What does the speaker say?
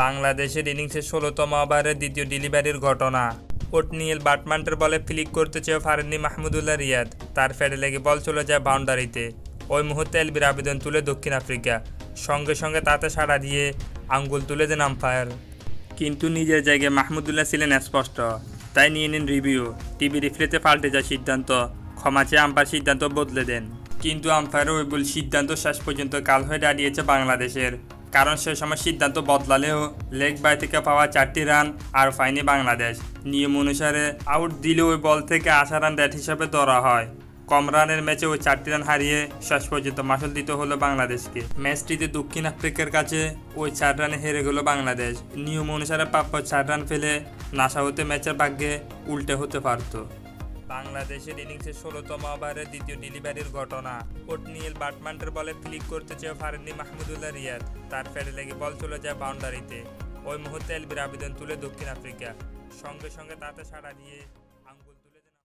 বাংলাদেশের ইনিংসের ১৬তম ওভারের দ্বিতীয় ডেলিভারির ঘটনা। ওটনিয়েল ব্যাটম্যানের বলে ফ্লিক করতে চেয়েও পারেননি মাহমুদুল্লাহ রিয়াদ। তার ফেডে লেগে বল চলে যায় বাউন্ডারিতে। ওই মুহূর্তে এলবির আবেদন তুলে দক্ষিণ আফ্রিকা। সঙ্গে সঙ্গে তাতে সাড়া দিয়ে আঙ্গুল তুলে দেন আম্পায়ার। কিন্তু নিজের জায়গায় মাহমুদুল্লাহ ছিলেন স্পষ্ট, তাই নিয়ে নিন রিভিউ। টিভি রিপ্লেতে পাল্টে যায় সিদ্ধান্ত। ক্ষমা চেয়ে আম্পায়ার সিদ্ধান্ত বদলে দেন। কিন্তু আম্পায়ারের ওই ভুল সিদ্ধান্ত শেষ পর্যন্ত কাল হয়ে দাঁড়িয়েছে বাংলাদেশের। কারণ সে সময় সিদ্ধান্ত বদলালেও লেগ বাই থেকে পাওয়া 4টি রান আর পায়নি বাংলাদেশ। নিয়ম অনুসারে আউট দিলে ওই বল থেকে আসা রান ব্যাট হিসাবে ধরা হয়। কম রানের ম্যাচে ওই 4টি রান হারিয়ে শেষ পর্যন্ত মাসুল দিতে হলো বাংলাদেশকে। ম্যাচটিতে দক্ষিণ আফ্রিকার কাছে ওই 4 রানে হেরে গেল বাংলাদেশ। নিয়ম অনুসারে প্রাপ্য 4 রান ফেলে নাসা হতে ম্যাচের ভাগ্যে উল্টে হতে পারত। বাংলাদেশের ইনিংসের ১৬তম ওভারের দ্বিতীয় ডেলিভারির ঘটনা। ওটনিয়েল ব্যাটম্যানের বলে ফ্লিক করতে চেয়েও পারেননি মাহমুদুল্লাহ রিয়াদ। তার ফেডে লেগে বল চলে যায় বাউন্ডারিতে। ওই মুহূর্তে এলবির আবেদন তুলে দক্ষিণ আফ্রিকা। সঙ্গে সঙ্গে তাতে সাড়া দিয়ে আঙ্গুল